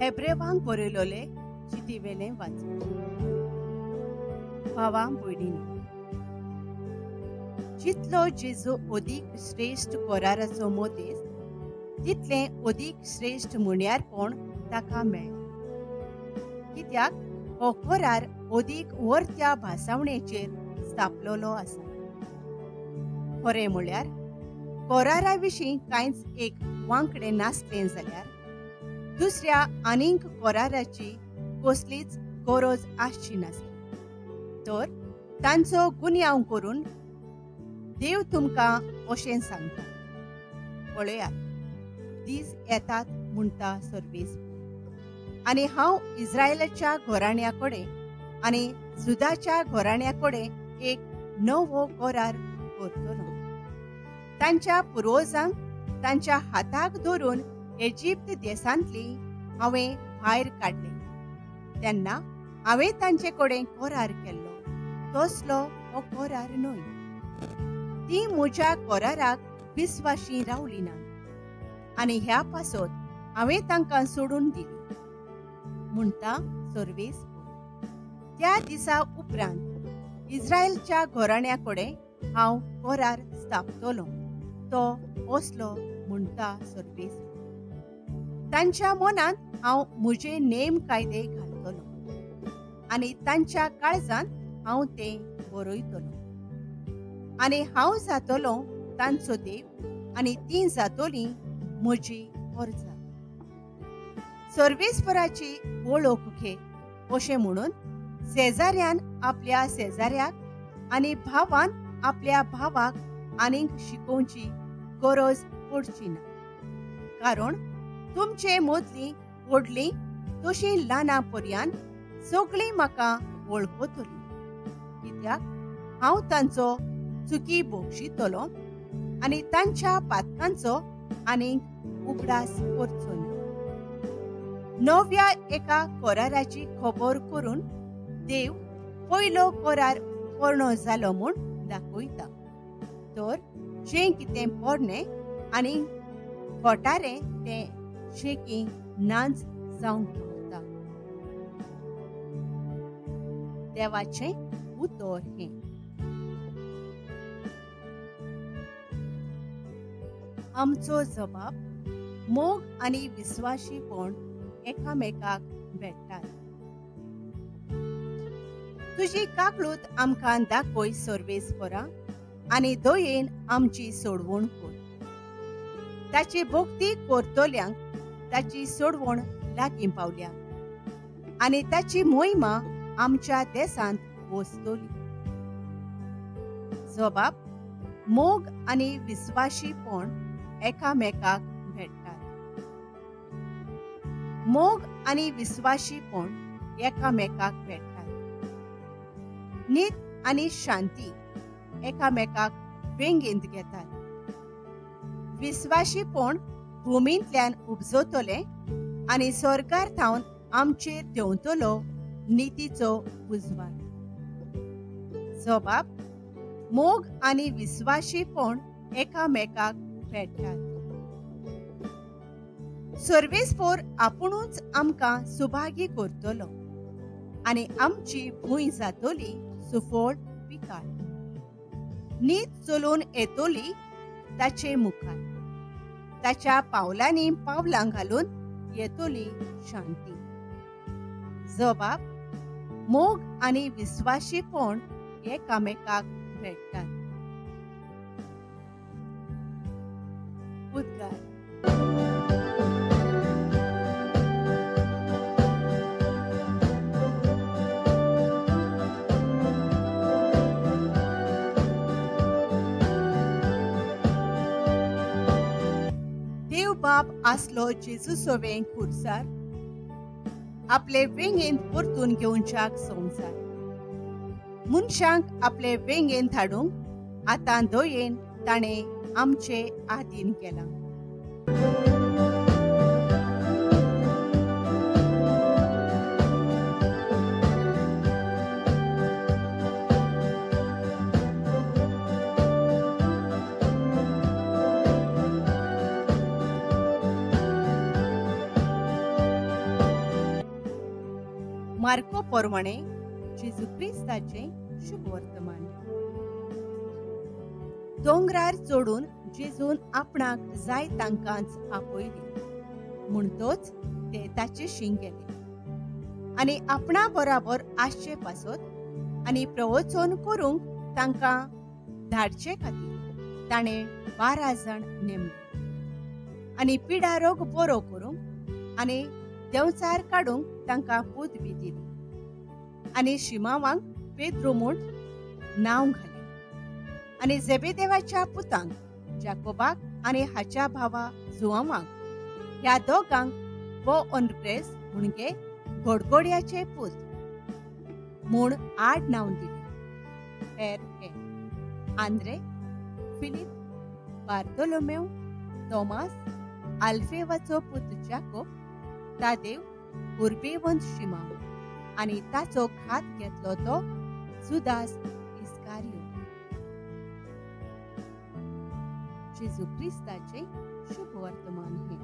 हेब्रेवांक बरयलोले चिटीवेलें वाचून. भावां भयणींनो, जितलो जेजू अदीक श्रेश्ठ कोराराचो मोदेस तितलें अदीक श्रेश्ठ मुण्यारपण ताका मेळ्ळें. कित्याक हो कोरार अदीक वर्त्या भासावणेचेर स्थापलोलो आसा. खरें म्हळ्यार कोरारा विशीं कांयच एक वांकडे नासलें जाल्यार दुसऱ्या आनीक कोराराची कसलीच गरज आसची नासली. तर तांचो गुन्यांव करून देव तुमकां अशें सांगता, पळयात, दीस येतात म्हणटा सर्वेस्पर, आनी हांव इस्रायेलाच्या घराण्या कडेन आनी जुदाच्या घराण्या कडेन एक नवो कोरार करतलों. तांच्या पुर्वजांक तांच्या हाताक धरून इजिप्त देशांतली हांवें भायर काडले तेन्ना हांवें तांचे कडेन कोरार केल्लो तसलो हो कोरार न्हय. ती म्हज्या कोराराक विस्वाशी रावली ना आनी ह्या पासत हांवें तांकां सोडून दिली म्हणटा सर्वेस्पर. त्या दिसा उपरांत इस्रायेलच्या घराण्या कडेन हांव कोरार स्थापतलों तो असलो म्हणटा सर्वेस्पर. तांच्या मनांत हांव म्हजे नेम कायदे घालतलों आनी तांच्या काळजांत हांव ते बरयतलों. आनी हांव जातलों तांचो देव आनी तीं जातलीं म्हजी परजा. सर्वेस्पराची वळख घे अशें म्हणून शेजाऱ्यान आपल्या शेजाऱ्याक आनी भावान आपल्या भावाक आनीक शिकोवची गरज पडची ना. कारण तुमचे मदलीं व्हडलीं तशीं ल्हानां पर्यंत सगळीं म्हाका वळखतलीं. कित्याक हांव तांचो चुकी बक्षितलों आनी तांच्या पातकांचो आनीक उगडास करचो ना. नव्या एका कोराराची खबर करून देव पयलो कोरार पोरणो जालो म्हूण दाखयता. तर जें कितें पोरणें आनी खोटारें तें शेकी नांच जावंक पावता. देवाचें उतर हें. आमचो जबाब मोग आनी विस्वाशीपण एकामेकाक भेटतात. तुजी काकळूत आमकां दाखय सर्वेस्परा आनी दयेन आमची सोडवण कर. ताची भक्ती करतल्यांक ताची सोडवण लागीं पावल्या आनी ताची मोहिमा आमच्या देशांत वचतली. जबाब मोग आनी विस्वाशीपण एकामेकाक भेटतात. मोग आनी विस्वाशीपण एकामेकाक भेटतात. नीत आनी शांती एकामेकाक वेंगेंत घेतात. विस्वाशीपण भुमींतल्यान उपजतले आनी सरकार थावन आमचेर देंवतलो नितीचो उजवाड. जबाब मोग आनी विस्वाशीपण एकामेकाक भेटतात. सर्वेस्पर आपुणूच आमकां सुभागी करतलो आनी आमची भूंय जातली सुफळ पिकाळ. नीत चलून येतली ताचे मुखार. ताच्या पावलांनी पावलां घालून येतली शांती. जबाब मोग आनी विस्वाशीपण एकामेकाक भेटतात. उद्गार. देव बाप आसलो जेजू सोवें खुर्सार आपले वेंगेंत परतून घेवच्याक संवसार. मनशांक आपले वेंगेंत हाडूंक आतां दयेन ताणें आमचे आदीन केलां. मार्को पोरमणे जेजू क्रिस्ताचे शुभ वर्तमान. दोंगरार चोडून जेजून आपणाक जाय तांकांच आपयली, म्हणटोच ते ताचे शिंग गेले आनी आपणा बराबर आसचे पासत आनी प्रवचन करूंक तांकां धाडचे खातीर ताणें 12 जण नेमले आनी पिडा रोग बरो करूंक आनी देंवचार काडूंक तांकां पूत बी दिली. आनी शिमावांक पेद्रो म्हूण नांव घालें आनी जेबेदेवाच्या पुतांक जाकोबाक आनी हाच्या भावा जुआवांक, ह्या दोगांक बोअनर्गेस म्हणजे घोडघोड्याचे पूत म्हूण आड नांव दिलें. हेर हे आंद्रे, फिलीप, बार्तोलोमेव, तोमास, आल्फेवाचो पूत जाकोब, तादेव, उर्बेवंत शिमाव आनी ताचो घात घेतलो तो जुदास इस्कारियोत. जेजू क्रिस्ताचे शुभ वर्तमान हे.